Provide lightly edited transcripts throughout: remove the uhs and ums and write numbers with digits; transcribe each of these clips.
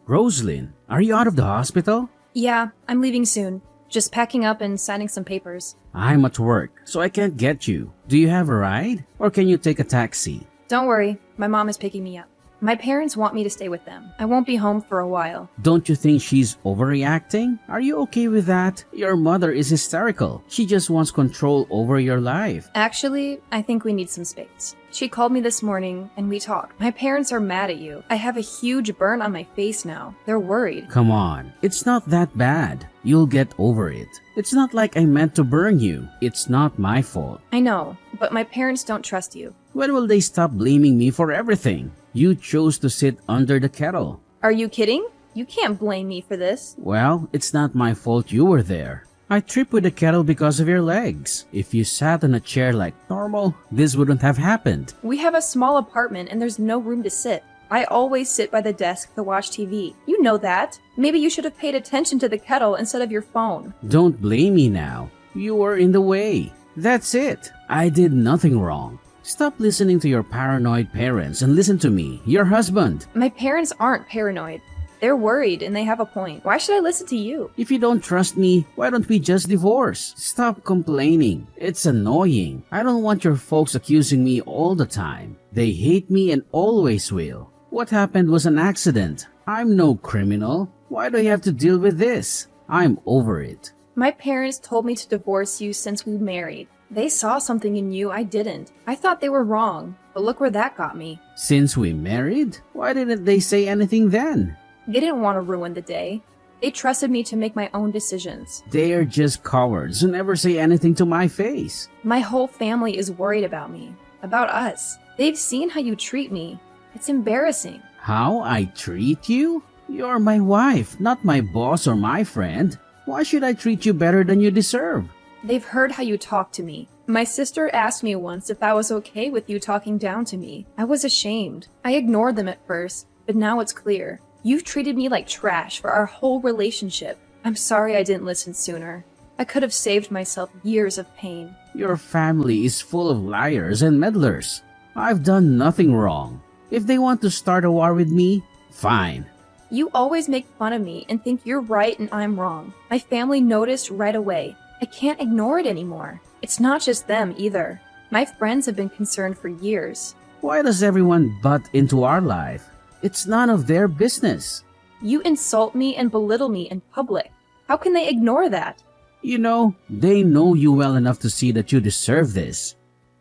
Roslyn, are you out of the hospital? Yeah, I'm leaving soon. Just packing up and signing some papers. I'm at work, so I can't get you. Do you have a ride? Or can you take a taxi? Don't worry, my mom is picking me up. My parents want me to stay with them. I won't be home for a while. Don't you think she's overreacting? Are you okay with that? Your mother is hysterical. She just wants control over your life. Actually, I think we need some space. She called me this morning and we talked. My parents are mad at you. I have a huge burn on my face now. They're worried. Come on, it's not that bad. You'll get over it. It's not like I meant to burn you. It's not my fault. I know, but my parents don't trust you. When will they stop blaming me for everything? You chose to sit under the kettle. Are you kidding? You can't blame me for this. Well, it's not my fault you were there. I tripped with the kettle because of your legs. If you sat on a chair like normal, this wouldn't have happened. We have a small apartment and there's no room to sit. I always sit by the desk to watch TV. You know that. Maybe you should have paid attention to the kettle instead of your phone. Don't blame me now. You were in the way. That's it. I did nothing wrong. Stop listening to your paranoid parents and listen to me, your husband. My parents aren't paranoid. They're worried and they have a point. Why should I listen to you? If you don't trust me, why don't we just divorce? Stop complaining. It's annoying. I don't want your folks accusing me all the time. They hate me and always will. What happened was an accident. I'm no criminal. Why do I have to deal with this? I'm over it. My parents told me to divorce you since we married. They saw something in you I didn't. I thought they were wrong, but look where that got me. Since we married? Why didn't they say anything then? They didn't want to ruin the day. They trusted me to make my own decisions. They're just cowards who never say anything to my face. My whole family is worried about me, about us. They've seen how you treat me. It's embarrassing. How I treat you? You're my wife, not my boss or my friend. Why should I treat you better than you deserve? They've heard how you talk to me. My sister asked me once if I was okay with you talking down to me. I was ashamed. I ignored them at first, but now it's clear. You've treated me like trash for our whole relationship. I'm sorry I didn't listen sooner. I could have saved myself years of pain. Your family is full of liars and meddlers. I've done nothing wrong. If they want to start a war with me, fine. You always make fun of me and think you're right and I'm wrong. My family noticed right away. I can't ignore it anymore. It's not just them either. My friends have been concerned for years. Why does everyone butt into our life? It's none of their business. You insult me and belittle me in public. How can they ignore that? You know, they know you well enough to see that you deserve this.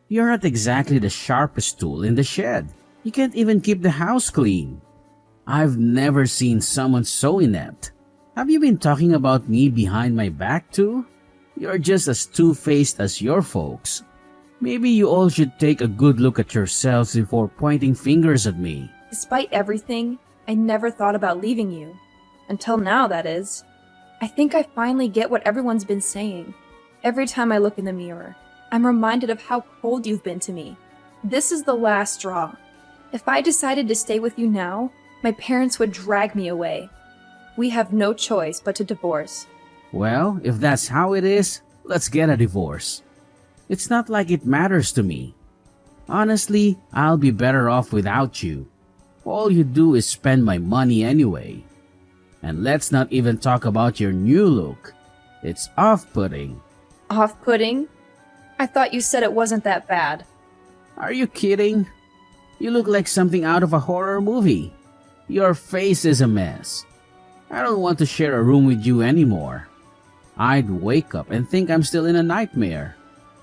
You're not exactly the sharpest tool in the shed. You can't even keep the house clean. I've never seen someone so inept. Have you been talking about me behind my back too? You're just as two-faced as your folks. Maybe you all should take a good look at yourselves before pointing fingers at me. Despite everything, I never thought about leaving you. Until now, that is. I think I finally get what everyone's been saying. Every time I look in the mirror, I'm reminded of how cold you've been to me. This is the last straw. If I decided to stay with you now, my parents would drag me away. We have no choice but to divorce. Well, if that's how it is, let's get a divorce. It's not like it matters to me. Honestly, I'll be better off without you. All you do is spend my money anyway. And let's not even talk about your new look. It's off-putting. Off-putting? I thought you said it wasn't that bad. Are you kidding? You look like something out of a horror movie. Your face is a mess. I don't want to share a room with you anymore. I'd wake up and think I'm still in a nightmare.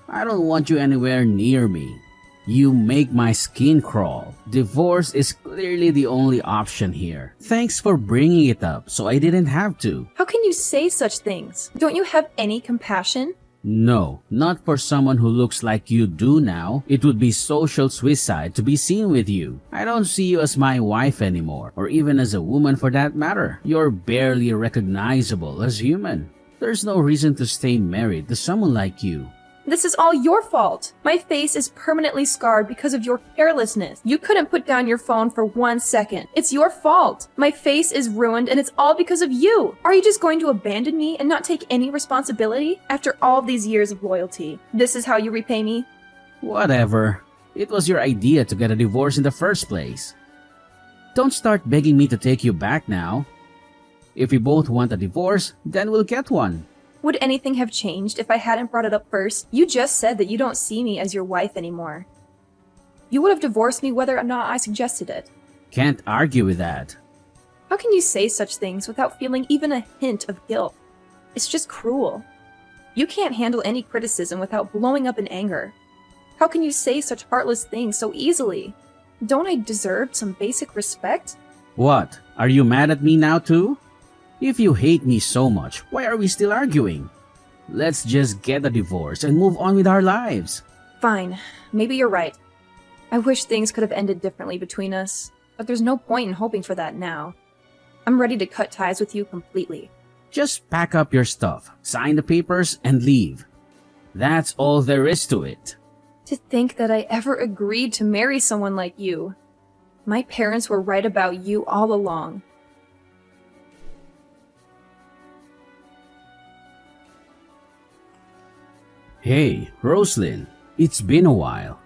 I don't want you anywhere near me. You make my skin crawl. Divorce is clearly the only option here. Thanks for bringing it up so I didn't have to. How can you say such things? Don't you have any compassion? No, not for someone who looks like you do now. It would be social suicide to be seen with you. I don't see you as my wife anymore, or even as a woman for that matter. You're barely recognizable as human. There's no reason to stay married to someone like you. This is all your fault. My face is permanently scarred because of your carelessness. You couldn't put down your phone for 1 second. It's your fault. My face is ruined and it's all because of you. Are you just going to abandon me and not take any responsibility after all these years of loyalty? This is how you repay me? Whatever. It was your idea to get a divorce in the first place. Don't start begging me to take you back now. If we both want a divorce, then we'll get one. Would anything have changed if I hadn't brought it up first? You just said that you don't see me as your wife anymore. You would have divorced me whether or not I suggested it. Can't argue with that. How can you say such things without feeling even a hint of guilt? It's just cruel. You can't handle any criticism without blowing up in anger. How can you say such heartless things so easily? Don't I deserve some basic respect? What? Are you mad at me now too? If you hate me so much, why are we still arguing? Let's just get a divorce and move on with our lives. Fine, maybe you're right. I wish things could have ended differently between us, but there's no point in hoping for that now. I'm ready to cut ties with you completely. Just pack up your stuff, sign the papers, and leave. That's all there is to it. To think that I ever agreed to marry someone like you. My parents were right about you all along. Hey, Roslyn. It's been a while.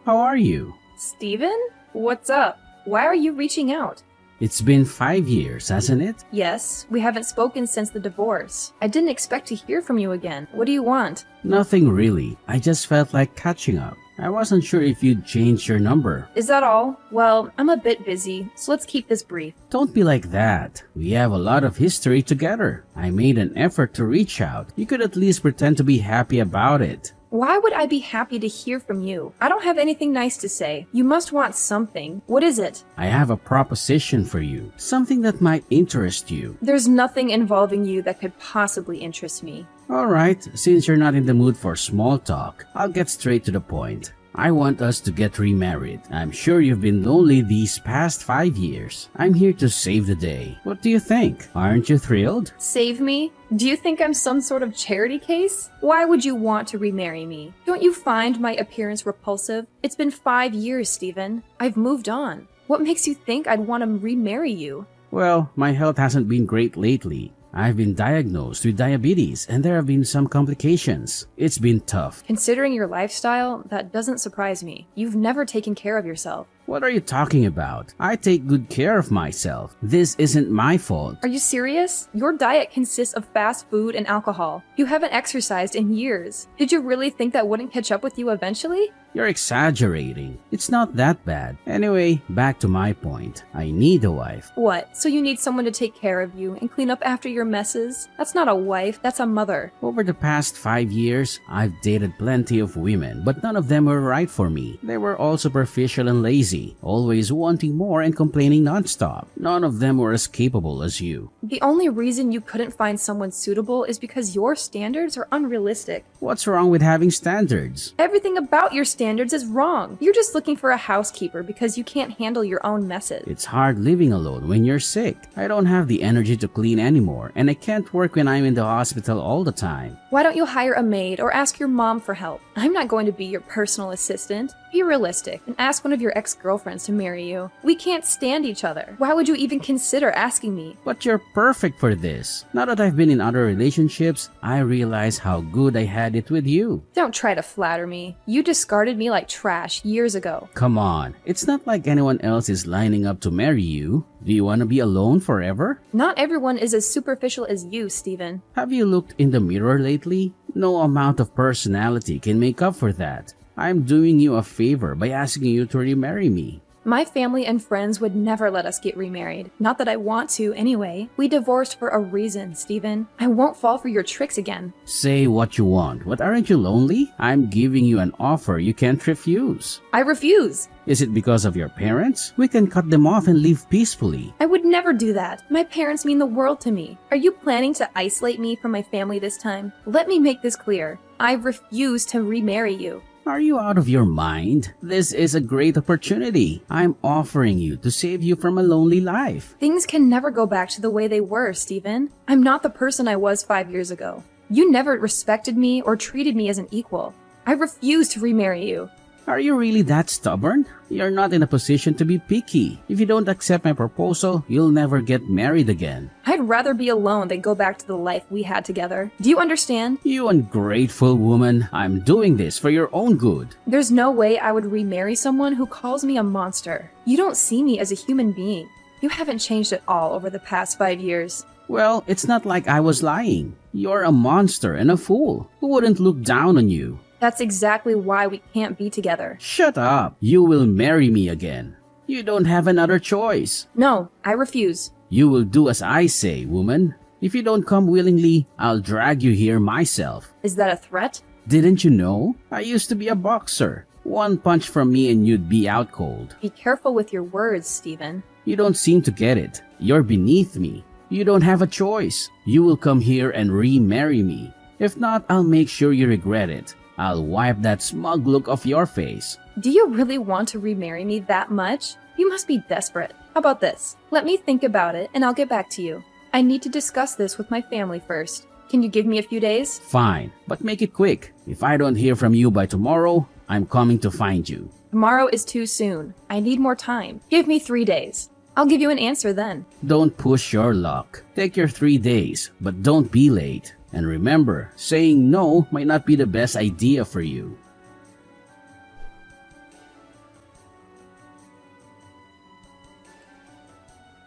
How are you? Steven? What's up? Why are you reaching out? It's been 5 years, hasn't it? Yes, we haven't spoken since the divorce. I didn't expect to hear from you again. What do you want? Nothing really. I just felt like catching up. I wasn't sure if you'd changed your number. Is that all? Well, I'm a bit busy, so let's keep this brief. Don't be like that. We have a lot of history together. I made an effort to reach out. You could at least pretend to be happy about it. Why would I be happy to hear from you? I don't have anything nice to say. You must want something. What is it? I have a proposition for you. Something that might interest you. There's nothing involving you that could possibly interest me. Alright, since you're not in the mood for small talk, I'll get straight to the point. I want us to get remarried. I'm sure you've been lonely these past 5 years. I'm here to save the day. What do you think? Aren't you thrilled? Save me? Do you think I'm some sort of charity case? Why would you want to remarry me? Don't you find my appearance repulsive? It's been 5 years, Steven. I've moved on. What makes you think I'd want to remarry you? Well, my health hasn't been great lately. I've been diagnosed with diabetes and there have been some complications. It's been tough. Considering your lifestyle, that doesn't surprise me. You've never taken care of yourself. What are you talking about? I take good care of myself. This isn't my fault. Are you serious? Your diet consists of fast food and alcohol. You haven't exercised in years. Did you really think that wouldn't catch up with you eventually? You're exaggerating. It's not that bad. Anyway, back to my point. I need a wife. What? So you need someone to take care of you and clean up after your messes? That's not a wife, that's a mother. Over the past 5 years, I've dated plenty of women, but none of them were right for me. They were all superficial and lazy, always wanting more and complaining nonstop. None of them were as capable as you. The only reason you couldn't find someone suitable is because your standards are unrealistic. What's wrong with having standards? Everything about your standards is wrong. You're just looking for a housekeeper because you can't handle your own messes. It's hard living alone when you're sick. I don't have the energy to clean anymore, and I can't work when I'm in the hospital all the time. Why don't you hire a maid or ask your mom for help? I'm not going to be your personal assistant. Be realistic and ask one of your ex-girlfriends to marry you. We can't stand each other. Why would you even consider asking me? But you're perfect for this. Now that I've been in other relationships, I realize how good I had it with you. Don't try to flatter me. You discarded me like trash years ago. Come on, it's not like anyone else is lining up to marry you. Do you want to be alone forever? Not everyone is as superficial as you, Steven. Have you looked in the mirror lately? No amount of personality can make up for that. I'm doing you a favor by asking you to remarry me. My family and friends would never let us get remarried. Not that I want to anyway. We divorced for a reason, Steven. I won't fall for your tricks again. Say what you want, but aren't you lonely? I'm giving you an offer you can't refuse. I refuse. Is it because of your parents? We can cut them off and live peacefully. I would never do that. My parents mean the world to me. Are you planning to isolate me from my family this time? Let me make this clear. I refuse to remarry you. Are you out of your mind? This is a great opportunity. I'm offering you to save you from a lonely life. Things can never go back to the way they were, Steven. I'm not the person I was 5 years ago. You never respected me or treated me as an equal. I refuse to remarry you. Are you really that stubborn? You're not in a position to be picky. If you don't accept my proposal, you'll never get married again. I'd rather be alone than go back to the life we had together. Do you understand? You ungrateful woman. I'm doing this for your own good. There's no way I would remarry someone who calls me a monster. You don't see me as a human being. You haven't changed at all over the past 5 years. Well, it's not like I was lying. You're a monster and a fool. Who wouldn't look down on you? That's exactly why we can't be together. Shut up. You will marry me again. You don't have another choice. No, I refuse. You will do as I say, woman. If you don't come willingly, I'll drag you here myself. Is that a threat? Didn't you know? I used to be a boxer. One punch from me and you'd be out cold. Be careful with your words, Stephen. You don't seem to get it. You're beneath me. You don't have a choice. You will come here and remarry me. If not, I'll make sure you regret it. I'll wipe that smug look off your face. Do you really want to remarry me that much? You must be desperate. How about this? Let me think about it and I'll get back to you. I need to discuss this with my family first. Can you give me a few days? Fine, but make it quick. If I don't hear from you by tomorrow, I'm coming to find you. Tomorrow is too soon. I need more time. Give me 3 days. I'll give you an answer then. Don't push your luck. Take your 3 days, but don't be late. And remember, saying no might not be the best idea for you.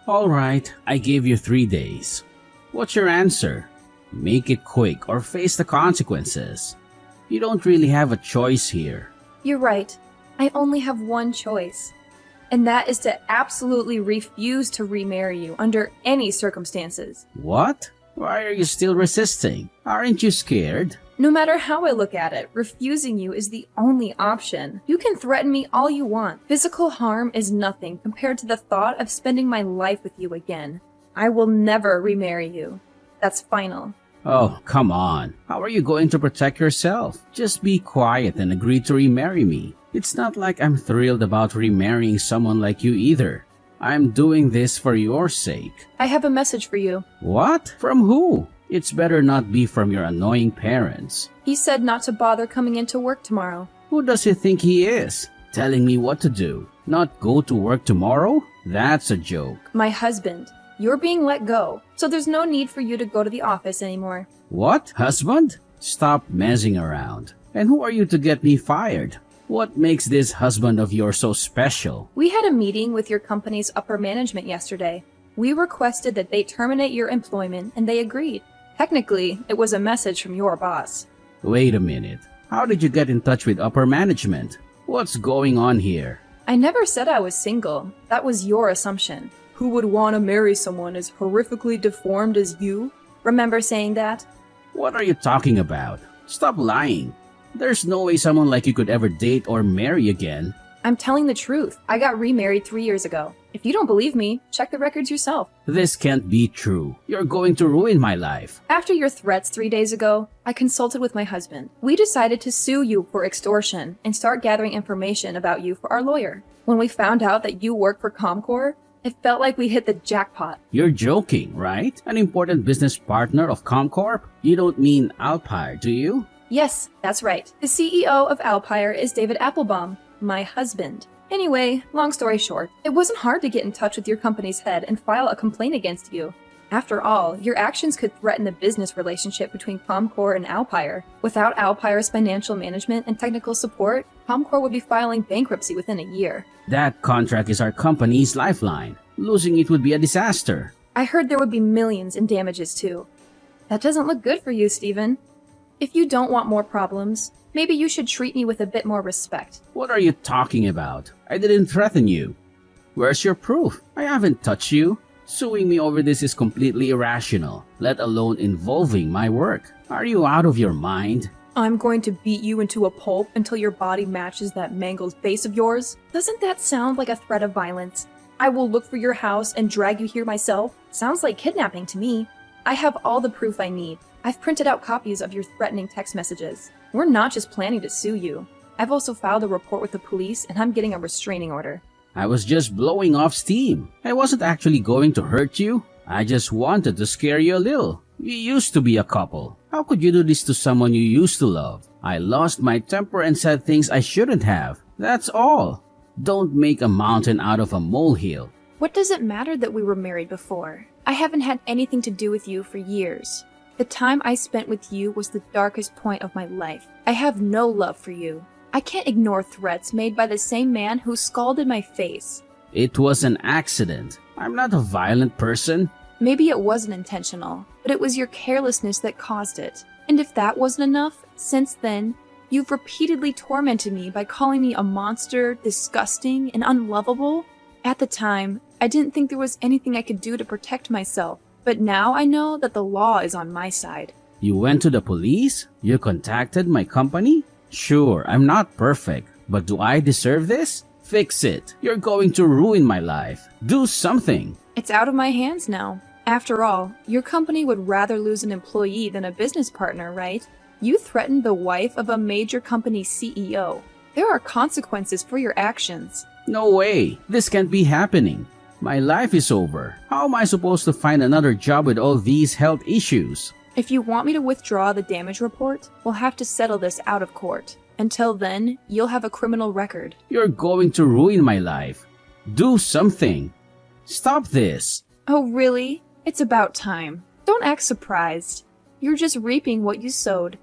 Alright, I gave you 3 days. What's your answer? Make it quick or face the consequences. You don't really have a choice here. You're right. I only have one choice. And that is to absolutely refuse to remarry you under any circumstances. What? Why are you still resisting? Aren't you scared? No matter how I look at it, refusing you is the only option. You can threaten me all you want. Physical harm is nothing compared to the thought of spending my life with you again. I will never remarry you. That's final. Oh, come on. How are you going to protect yourself? Just be quiet and agree to remarry me. It's not like I'm thrilled about remarrying someone like you either. I'm doing this for your sake. I have a message for you. What? From who? It's better not be from your annoying parents. He said not to bother coming into work tomorrow. Who does he think he is? Telling me what to do? Not go to work tomorrow? That's a joke. My husband. You're being let go, so there's no need for you to go to the office anymore. What? Husband? Stop messing around. And who are you to get me fired? What makes this husband of yours so special? We had a meeting with your company's upper management yesterday. We requested that they terminate your employment, and they agreed. Technically, it was a message from your boss. Wait a minute. How did you get in touch with upper management? What's going on here? I never said I was single. That was your assumption. Who would want to marry someone as horrifically deformed as you? Remember saying that? What are you talking about? Stop lying. There's no way someone like you could ever date or marry again. I'm telling the truth. I got remarried 3 years ago. If you don't believe me, check the records yourself. This can't be true. You're going to ruin my life. After your threats 3 days ago, I consulted with my husband. We decided to sue you for extortion and start gathering information about you for our lawyer. When we found out that you work for Comcor, it felt like we hit the jackpot. You're joking, right? An important business partner of Comcorp? You don't mean Alpire, do you? Yes, that's right. The CEO of Alpire is David Applebaum, my husband. Anyway, long story short, it wasn't hard to get in touch with your company's head and file a complaint against you. After all, your actions could threaten the business relationship between Comcor and Alpire. Without Alpire's financial management and technical support, Comcor would be filing bankruptcy within a year. That contract is our company's lifeline. Losing it would be a disaster. I heard there would be millions in damages too. That doesn't look good for you, Stephen. If you don't want more problems, maybe you should treat me with a bit more respect. What are you talking about? I didn't threaten you. Where's your proof? I haven't touched you. Suing me over this is completely irrational, let alone involving my work. Are you out of your mind? I'm going to beat you into a pulp until your body matches that mangled face of yours? Doesn't that sound like a threat of violence? I will look for your house and drag you here myself? Sounds like kidnapping to me. I have all the proof I need. I've printed out copies of your threatening text messages. We're not just planning to sue you. I've also filed a report with the police and I'm getting a restraining order. I was just blowing off steam. I wasn't actually going to hurt you. I just wanted to scare you a little. You used to be a couple. How could you do this to someone you used to love? I lost my temper and said things I shouldn't have. That's all. Don't make a mountain out of a molehill. What does it matter that we were married before? I haven't had anything to do with you for years. The time I spent with you was the darkest point of my life. I have no love for you. I can't ignore threats made by the same man who scalded my face. It was an accident. I'm not a violent person. Maybe it wasn't intentional, but it was your carelessness that caused it. And if that wasn't enough, since then, you've repeatedly tormented me by calling me a monster, disgusting, and unlovable. At the time, I didn't think there was anything I could do to protect myself, but now I know that the law is on my side. You went to the police? You contacted my company? Sure, I'm not perfect, but do I deserve this? Fix it. You're going to ruin my life. Do something. It's out of my hands now. After all, your company would rather lose an employee than a business partner, right? You threatened the wife of a major company CEO. There are consequences for your actions. No way. This can't be happening. My life is over. How am I supposed to find another job with all these health issues? If you want me to withdraw the damage report, we'll have to settle this out of court. Until then, you'll have a criminal record. You're going to ruin my life. Do something. Stop this. Oh, really? It's about time. Don't act surprised. You're just reaping what you sowed.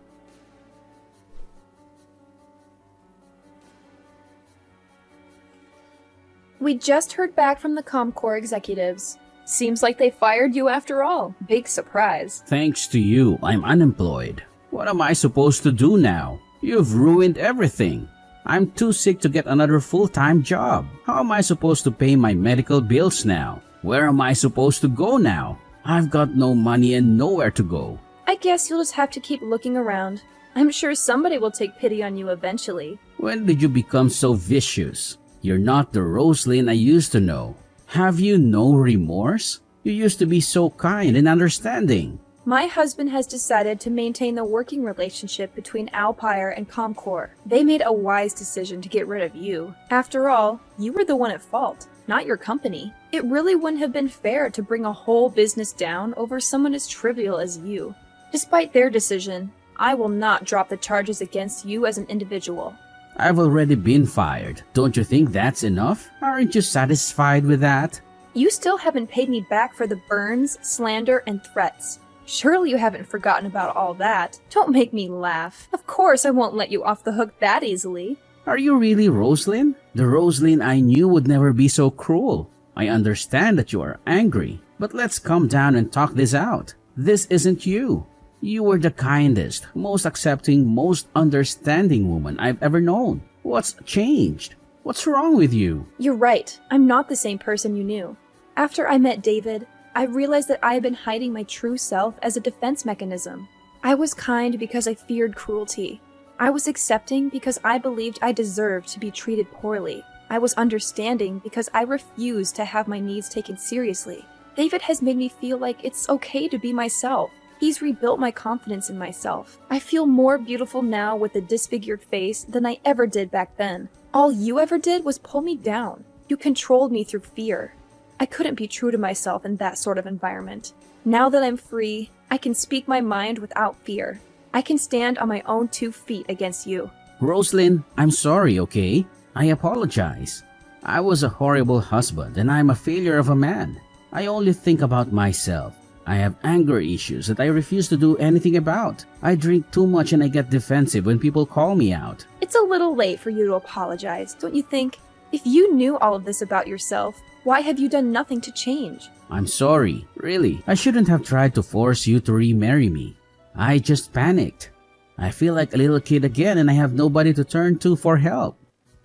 We just heard back from the ComCore executives. Seems like they fired you after all. Big surprise. Thanks to you, I'm unemployed. What am I supposed to do now? You've ruined everything. I'm too sick to get another full-time job. How am I supposed to pay my medical bills now? Where am I supposed to go now? I've got no money and nowhere to go. I guess you'll just have to keep looking around. I'm sure somebody will take pity on you eventually. When did you become so vicious? You're not the Roslyn I used to know. Have you no remorse? You used to be so kind and understanding. My husband has decided to maintain the working relationship between Alpire and ComCore. They made a wise decision to get rid of you. After all, you were the one at fault, not your company. It really wouldn't have been fair to bring a whole business down over someone as trivial as you. Despite their decision, I will not drop the charges against you as an individual. I've already been fired. Don't you think that's enough? Aren't you satisfied with that? You still haven't paid me back for the burns, slander, and threats. Surely you haven't forgotten about all that. Don't make me laugh. Of course I won't let you off the hook that easily. Are you really Roslyn? The Roslyn I knew would never be so cruel. I understand that you are angry, but let's calm down and talk this out. This isn't you. You were the kindest, most accepting, most understanding woman I've ever known. What's changed? What's wrong with you? You're right. I'm not the same person you knew. After I met David, I realized that I had been hiding my true self as a defense mechanism. I was kind because I feared cruelty. I was accepting because I believed I deserved to be treated poorly. I was understanding because I refused to have my needs taken seriously. David has made me feel like it's okay to be myself. He's rebuilt my confidence in myself. I feel more beautiful now with a disfigured face than I ever did back then. All you ever did was pull me down. You controlled me through fear. I couldn't be true to myself in that sort of environment. Now that I'm free, I can speak my mind without fear. I can stand on my own 2 feet against you. Roslyn, I'm sorry, okay? I apologize. I was a horrible husband and I'm a failure of a man. I only think about myself. I have anger issues that I refuse to do anything about. I drink too much and I get defensive when people call me out. It's a little late for you to apologize, don't you think? If you knew all of this about yourself, why have you done nothing to change? I'm sorry, really. I shouldn't have tried to force you to remarry me. I just panicked. I feel like a little kid again and I have nobody to turn to for help.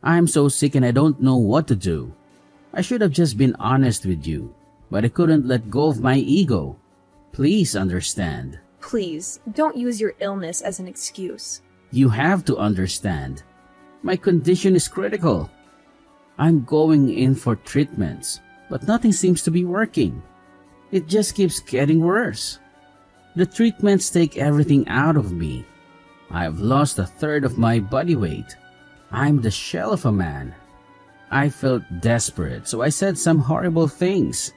I'm so sick and I don't know what to do. I should have just been honest with you, but I couldn't let go of my ego. Please understand. Please, don't use your illness as an excuse. You have to understand. My condition is critical. I'm going in for treatments, but nothing seems to be working. It just keeps getting worse. The treatments take everything out of me. I've lost 1/3 of my body weight. I'm the shell of a man. I felt desperate, so I said some horrible things.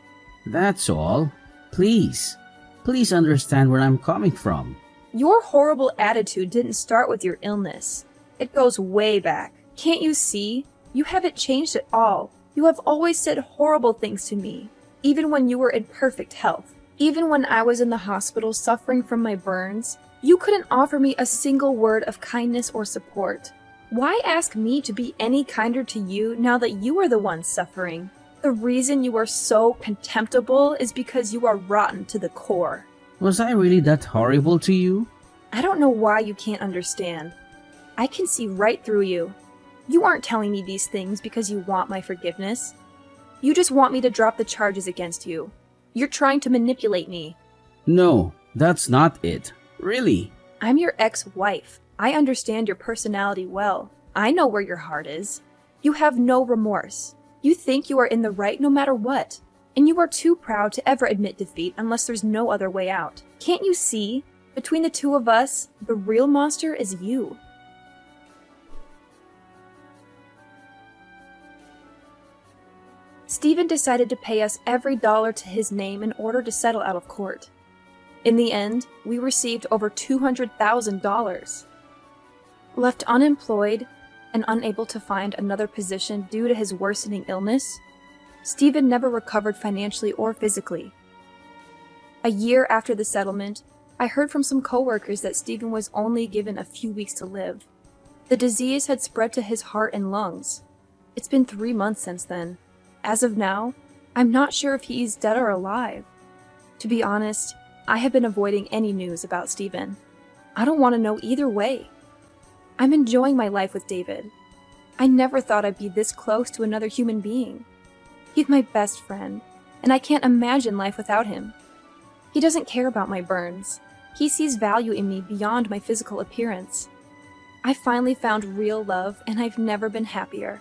That's all. Please understand where I'm coming from. Your horrible attitude didn't start with your illness. It goes way back. Can't you see? You haven't changed at all. You have always said horrible things to me, even when you were in perfect health. Even when I was in the hospital suffering from my burns, you couldn't offer me a single word of kindness or support. Why ask me to be any kinder to you now that you are the one suffering? The reason you are so contemptible is because you are rotten to the core. Was I really that horrible to you? I don't know why you can't understand. I can see right through you. You aren't telling me these things because you want my forgiveness. You just want me to drop the charges against you. You're trying to manipulate me. No, that's not it. Really. I'm your ex-wife. I understand your personality well. I know where your heart is. You have no remorse. You think you are in the right no matter what. And you are too proud to ever admit defeat unless there's no other way out. Can't you see? Between the two of us, the real monster is you. Stephen decided to pay us every dollar to his name in order to settle out of court. In the end, we received over $200,000. Left unemployed and unable to find another position due to his worsening illness, Stephen never recovered financially or physically. A year after the settlement, I heard from some coworkers that Stephen was only given a few weeks to live. The disease had spread to his heart and lungs. It's been 3 months since then. As of now, I'm not sure if he's dead or alive. To be honest, I have been avoiding any news about Stephen. I don't want to know either way. I'm enjoying my life with David. I never thought I'd be this close to another human being. He's my best friend, and I can't imagine life without him. He doesn't care about my burns. He sees value in me beyond my physical appearance. I finally found real love, and I've never been happier.